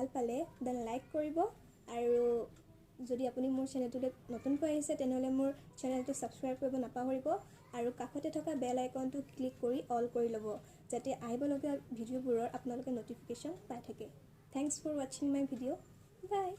ভাল পালে then like কৰিব আৰু যদি আপুনি মোৰ চেনেলটোলৈ নতুনকৈ আহিছে তেনেহ'লে মোৰ চেনেলটো ছাবস্ক্ৰাইব কৰিব নাপাহৰিব আৰু কাষতে থকা বেল আইকনটো ক্লিক কৰি অল কৰি ল'ব যাতে আহিবলগীয়া ভিডিঅ'বোৰৰ আপোনালোকে ন'টিফিকেশ্যন পাই থাকে। থ্যাংকস ফৰ ৱাচিং মাই ভিডিঅ' বাই।